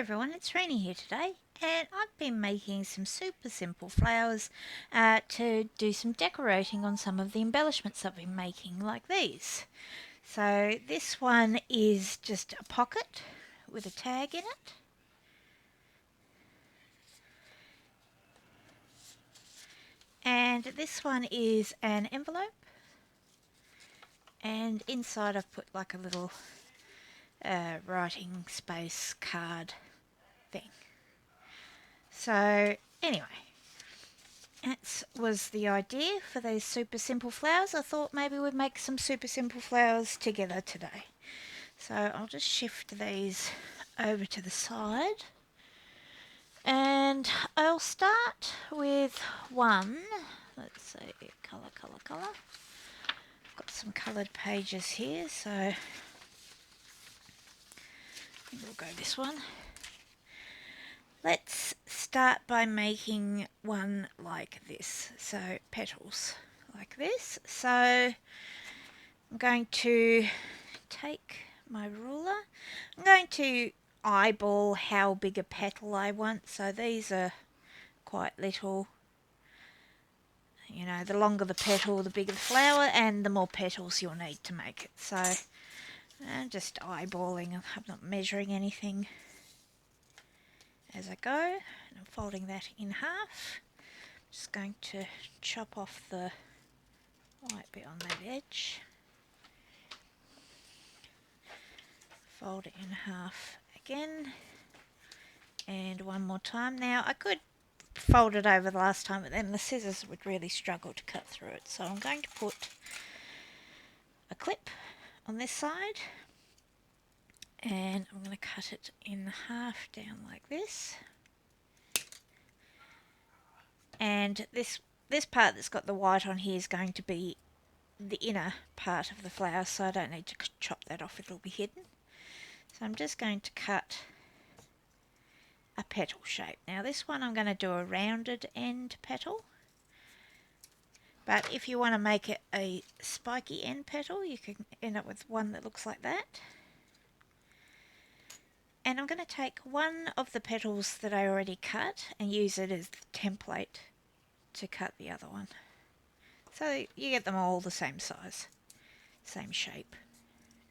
everyone, it's Renee here today, and I've been making some super simple flowers to do some decorating on some of the embellishments I've been making, like these. So this one is just a pocket with a tag in it. And this one is an envelope, and inside I've put like a little writing space card thing. So anyway, that was the idea for those super simple flowers. I thought maybe we'd make some super simple flowers together today. So I'll just shift these over to the side. And I'll start with one. Let's see, colour. I've got some coloured pages here, so I think we'll go this one. Let's start by making one like this, so petals like this. So I'm going to take my ruler. I'm going to eyeball how big a petal I want. So these are quite little. You know, the longer the petal, the bigger the flower, and the more petals you'll need to make it. So I'm just eyeballing. I'm not measuring anything as I go. And I'm folding that in half. Just going to chop off the white bit on that edge. Fold it in half again, and one more time. Now I could fold it over the last time, but then the scissors would really struggle to cut through it, so I'm going to put a clip on this side, and I'm going to cut it in half down like this. And this part that's got the white on here is going to be the inner part of the flower, so I don't need to chop that off, it'll be hidden. So I'm just going to cut a petal shape. Now this one I'm going to do a rounded end petal, but if you want to make it a spiky end petal, you can end up with one that looks like that. And I'm going to take one of the petals that I already cut and use it as the template to cut the other one. So you get them all the same size, same shape,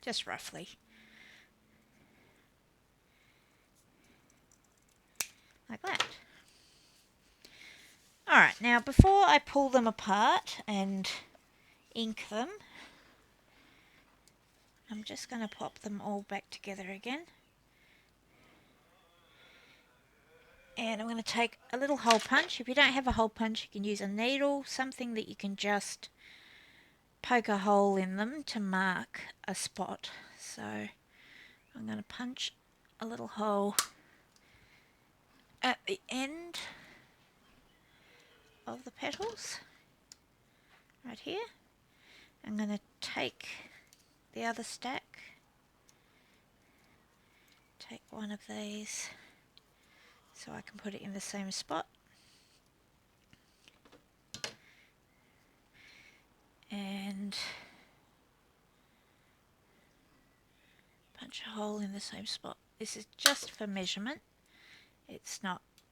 just roughly. Like that. Alright, now before I pull them apart and ink them, I'm just going to pop them all back together again. And I'm going to take a little hole punch. If you don't have a hole punch, you can use a needle, something that you can just poke a hole in them to mark a spot. So I'm going to punch a little hole at the end of the petals, right here. I'm going to take the other stack, take one of these so I can put it in the same spot, and punch a hole in the same spot. This is just for measurement.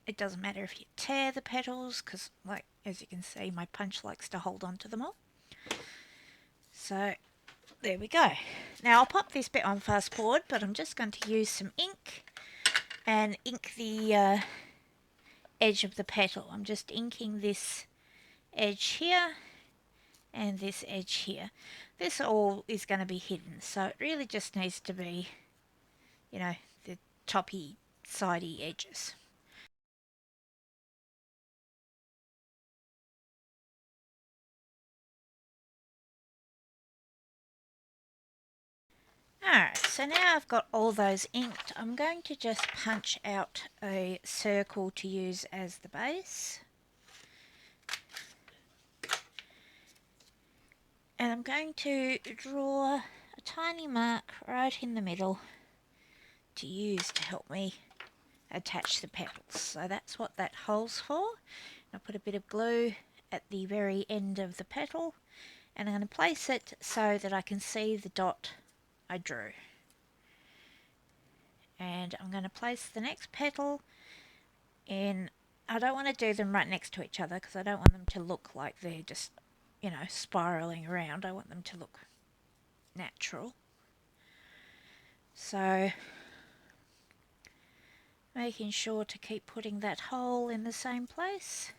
It doesn't matter if you tear the petals, because like as you can see, my punch likes to hold on to them all. So there we go. Now I'll pop this bit on fast forward, but I'm just going to use some ink and ink the edge of the petal. I'm just inking this edge here and this edge here. This all is going to be hidden, so it really just needs to be, you know, the toppy, sidey edges. Alright, so now I've got all those inked, I'm going to just punch out a circle to use as the base. And I'm going to draw a tiny mark right in the middle to use to help me attach the petals. So that's what that hole's for. I'll put a bit of glue at the very end of the petal, and I'm going to place it so that I can see the dot I drew. And I'm going to place the next petal in. I don't want to do them right next to each other because I don't want them to look like they're just, spiraling around. I want them to look natural. So making sure to keep putting that hole in the same place.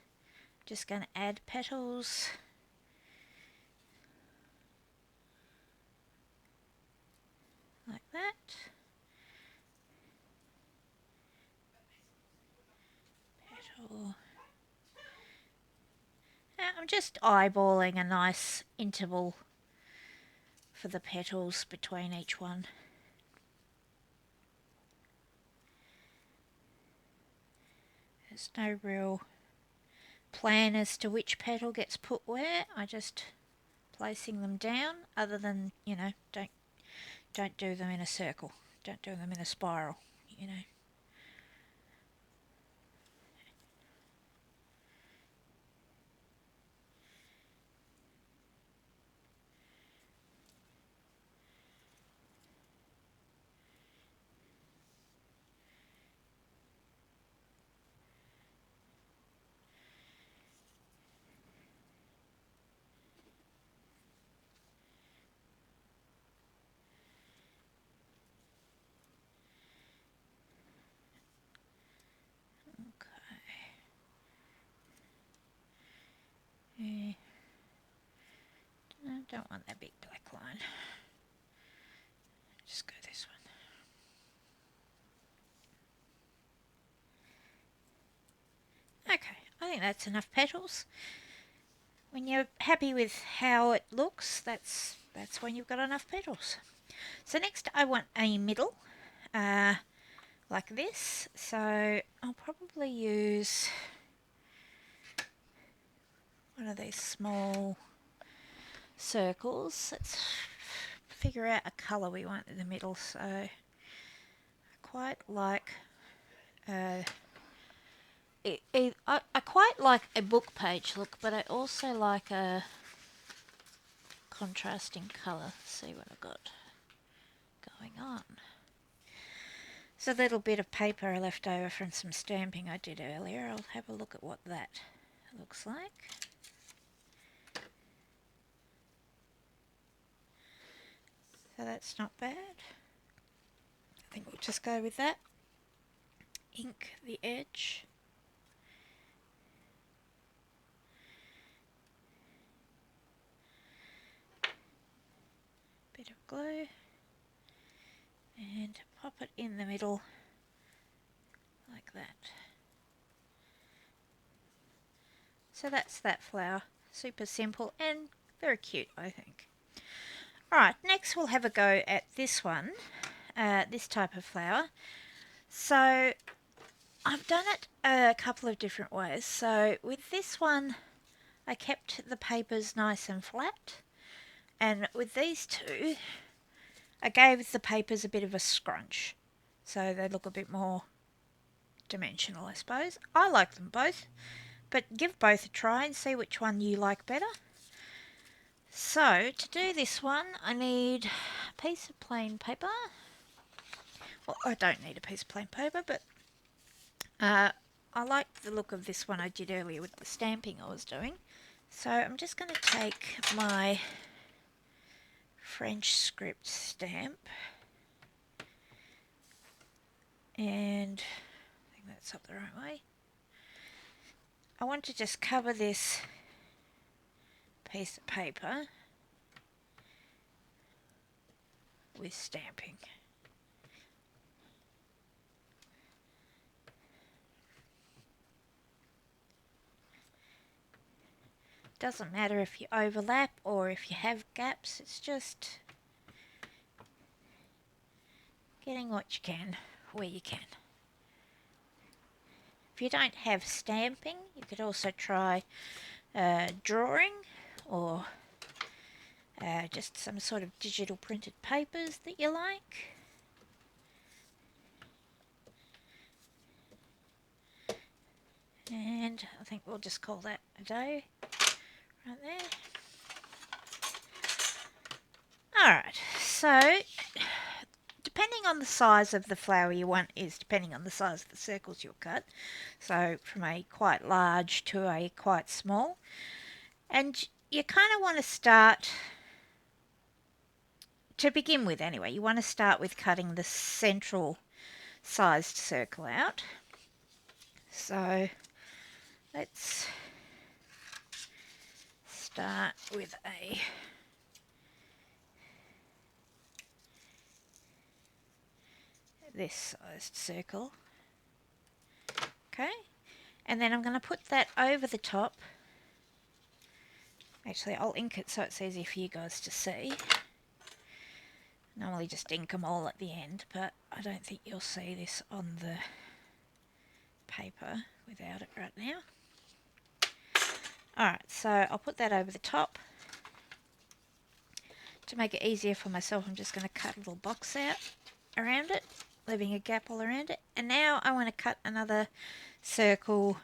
Just going to add petals. Like that. Petal. Now I'm just eyeballing a nice interval for the petals between each one. There's no real plan as to which petal gets put where. I just placing them down, other than, don't do them in a circle. Don't do them in a spiral, Yeah. I don't want that big black line. Just go this one. Okay, I think that's enough petals. When you're happy with how it looks, that's when you've got enough petals. So next I want a middle, like this. So I'll probably use one of these small circles. Let's figure out a colour we want in the middle. So I quite like I quite like a book page look, but I also like a contrasting colour. Let's see what I've got going on. There's a little bit of paper left over from some stamping I did earlier. I'll have a look at what that looks like. So that's not bad. I think we'll just go with that. Ink the edge. Bit of glue. And pop it in the middle like that. So that's that flower. Super simple and very cute, I think. Alright, next we'll have a go at this one, this type of flower. So I've done it a couple of different ways. So with this one, I kept the papers nice and flat. And with these two, I gave the papers a bit of a scrunch. So they look a bit more dimensional, I suppose. I like them both, but give both a try and see which one you like better. So to do this one, I need a piece of plain paper. Well, I don't need a piece of plain paper, but I like the look of this one I did earlier with the stamping I was doing. So I'm just going to take my French script stamp, and I think that's up the right way. I want to just cover this piece of paper with stamping. Doesn't matter if you overlap or if you have gaps, it's just getting what you can where you can. If you don't have stamping, you could also try drawing or just some sort of digital printed papers that you like. And I think we'll just call that a day right there. Alright, so depending on the size of the flower you want is depending on the size of the circles you'll cut. So from a quite large to a quite small. And you kind of want to start, to begin with anyway, you want to start with cutting the central sized circle out. So let's start with this sized circle. Okay, and then I'm going to put that over the top. Actually, I'll ink it so it's easy for you guys to see. Normally just ink them all at the end, but I don't think you'll see this on the paper without it right now. Alright, so I'll put that over the top. To make it easier for myself, I'm just going to cut a little box out around it, leaving a gap all around it. And now I want to cut another circle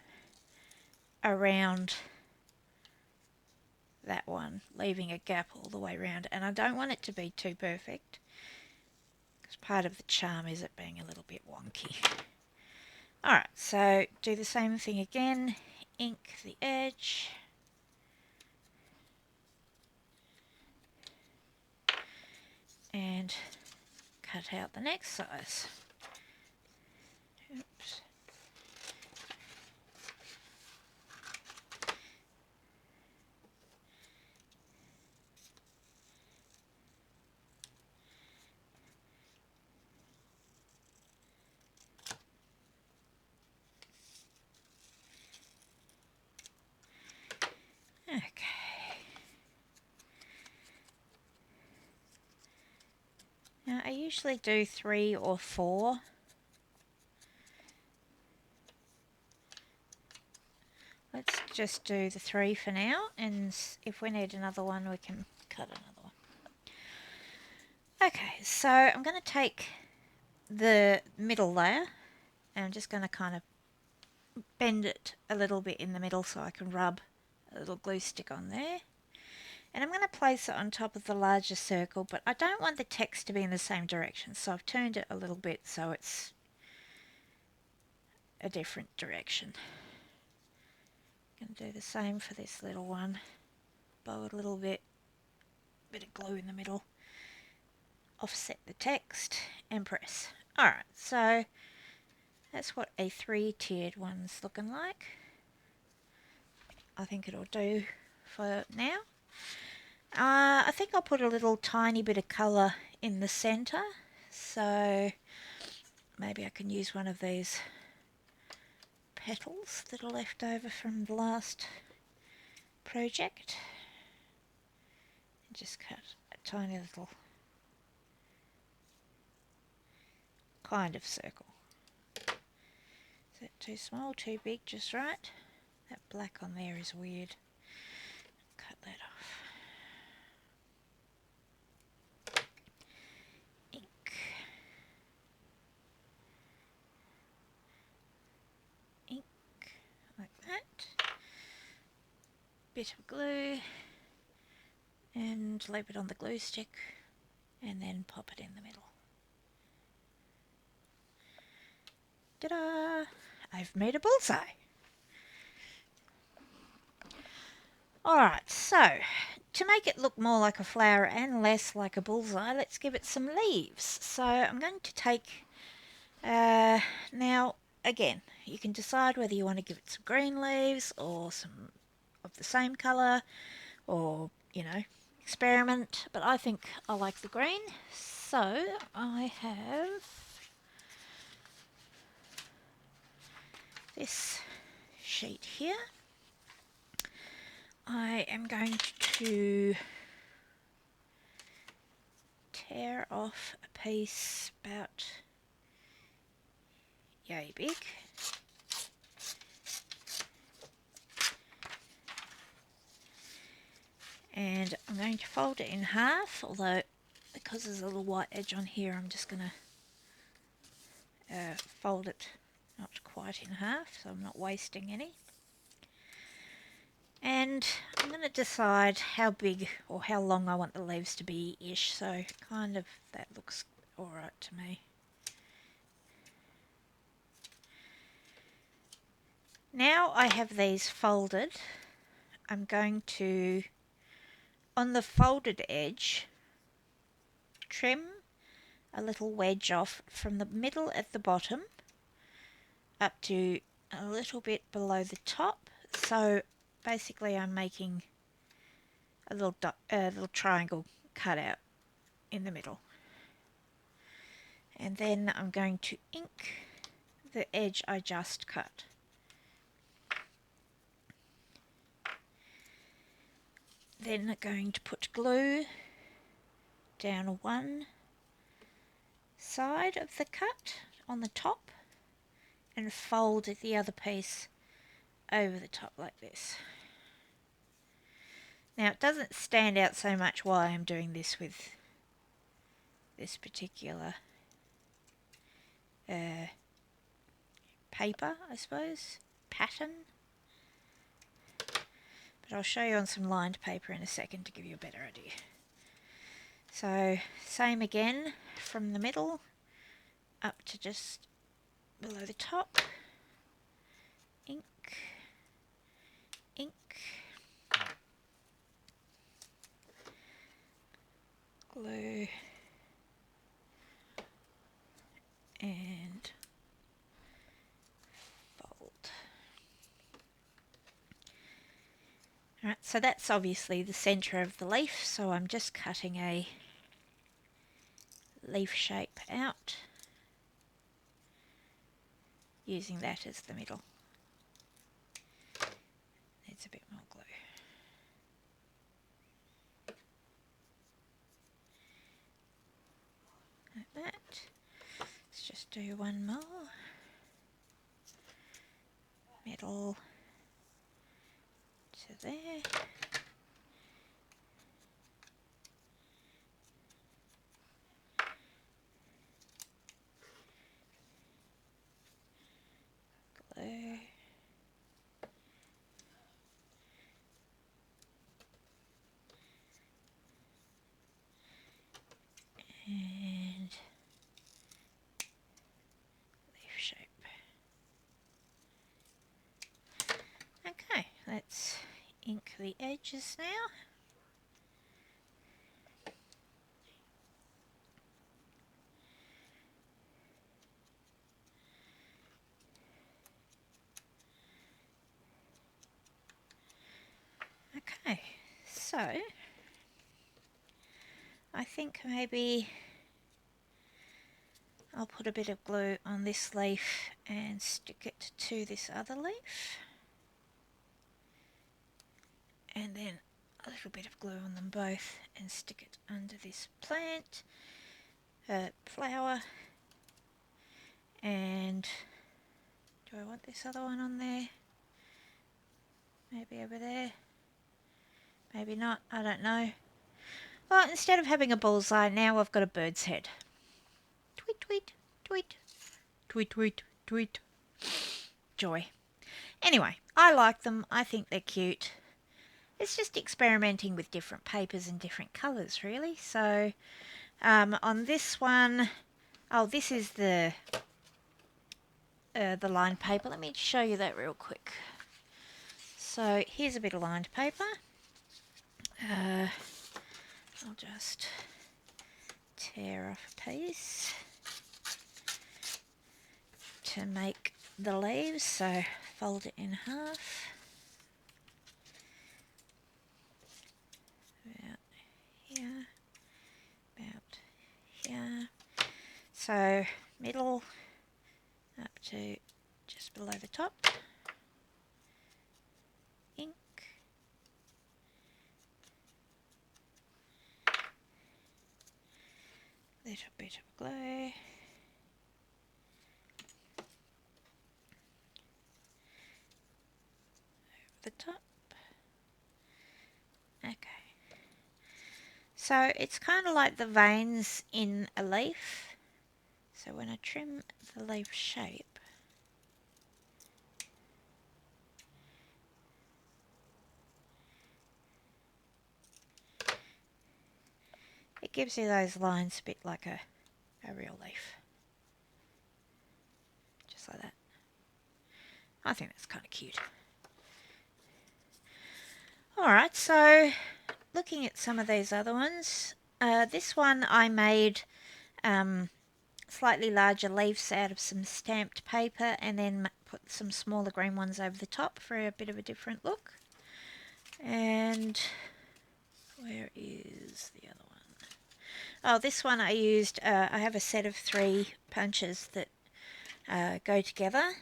around that one, leaving a gap all the way around. And I don't want it to be too perfect, because part of the charm is it being a little bit wonky. Alright, so do the same thing again, ink the edge. And cut out the next size. Oops. Okay. Now I usually do 3 or 4. Let's just do the 3 for now, and if we need another one we can cut another one. Okay, so I'm going to take the middle layer and I'm just going to kind of bend it a little bit in the middle so I can rub a little glue stick on there. And I'm going to place it on top of the larger circle, but I don't want the text to be in the same direction, so I've turned it a little bit so it's a different direction. I'm going to do the same for this little one. Bow it a little bit of glue in the middle, offset the text and press. Alright, so that's what a 3-tiered one's looking like. I think it'll do for now. I think I'll put a little tiny bit of colour in the centre, so maybe I can use one of these petals that are left over from the last project and just cut a tiny little kind of circle. Is that too small, too big, just right? That black on there is weird. Cut that off. Ink. Ink, like that. Bit of glue and leave it on the glue stick and then pop it in the middle. Ta-da! I've made a bullseye. Alright, so to make it look more like a flower and less like a bullseye, let's give it some leaves. So I'm going to take, now again, you can decide whether you want to give it some green leaves or some of the same colour, or, you know, experiment, but I think I like the green. So I have this sheet here. I am going to tear off a piece about yay big. And I'm going to fold it in half, although because there's a little white edge on here I'm just going to fold it not quite in half so I'm not wasting any. And I'm going to decide how big or how long I want the leaves to be-ish, so kind of that looks alright to me. Now I have these folded, I'm going to, on the folded edge, trim a little wedge off from the middle at the bottom up to a little bit below the top. So basically I'm making a little triangle cutout in the middle. And then I'm going to ink the edge I just cut. Then going to put glue down one side of the cut on the top and fold the other piece over the top like this. Now it doesn't stand out so much why I'm doing this with this particular paper, I suppose, pattern. But I'll show you on some lined paper in a second to give you a better idea. So same again from the middle up to just below the top. Ink, ink, glue, and fold. Alright, so that's obviously the centre of the leaf, so I'm just cutting a leaf shape out using that as the middle. Needs a bit more glue. Like that. Let's just do one more. Middle to there. Glue. And leaf shape. Okay, let's ink the edges now. Okay, so I think maybe I'll put a bit of glue on this leaf and stick it to this other leaf. And then a little bit of glue on them both and stick it under this plant, flower. And do I want this other one on there? Maybe over there. Maybe not, I don't know. Well, instead of having a bullseye, now I've got a bird's head. Tweet, tweet, tweet. Tweet, tweet, tweet. Joy. Anyway, I like them. I think they're cute. It's just experimenting with different papers and different colours, really. So, on this one, oh, this is the lined paper. Let me show you that real quick. So, here's a bit of lined paper. I'll just tear off a piece to make the leaves, so fold it in half. About here, about here. So middle up to just below the top. Ink. Little bit of glue. Over the top. Okay. So it's kind of like the veins in a leaf. So when I trim the leaf shape, it gives you those lines a bit like a a real leaf. Just like that. I think that's kind of cute. Alright, so looking at some of these other ones, this one I made slightly larger leaves out of some stamped paper and then put some smaller green ones over the top for a bit of a different look. And where is the other one? Oh, this one I used, I have a set of 3 punches that go together,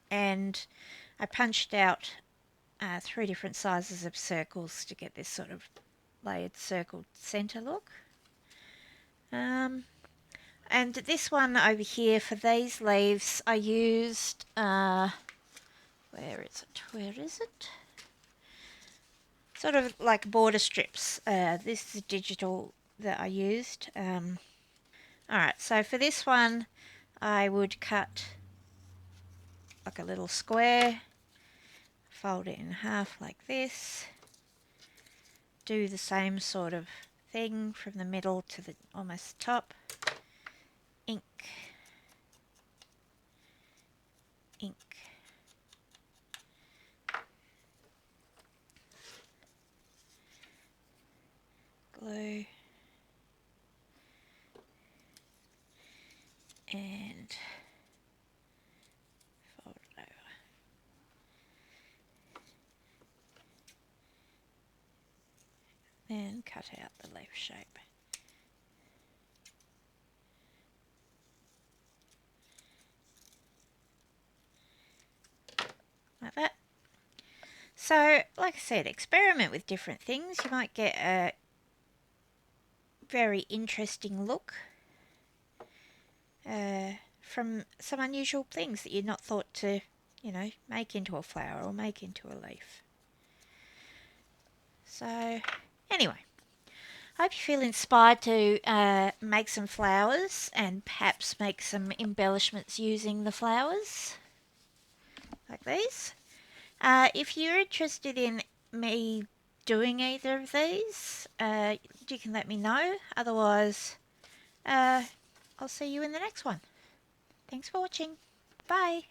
and I punched out 3 different sizes of circles to get this sort of layered circled centre look. And this one over here, for these leaves, I used, where is it? Sort of like border strips. This is digital that I used. Alright, so for this one, I would cut like a little square, fold it in half like this, do the same sort of thing from the middle to the almost top, ink, ink, glue, and fold it over. Then cut out the leaf shape. Like that. So, like I said, experiment with different things. You might get a very interesting look from some unusual things that you'd not thought to, make into a flower or make into a leaf. So, anyway, I hope you feel inspired to make some flowers and perhaps make some embellishments using the flowers, like these. If you're interested in me doing either of these, you can let me know. Otherwise, I'll see you in the next one. Thanks for watching. Bye.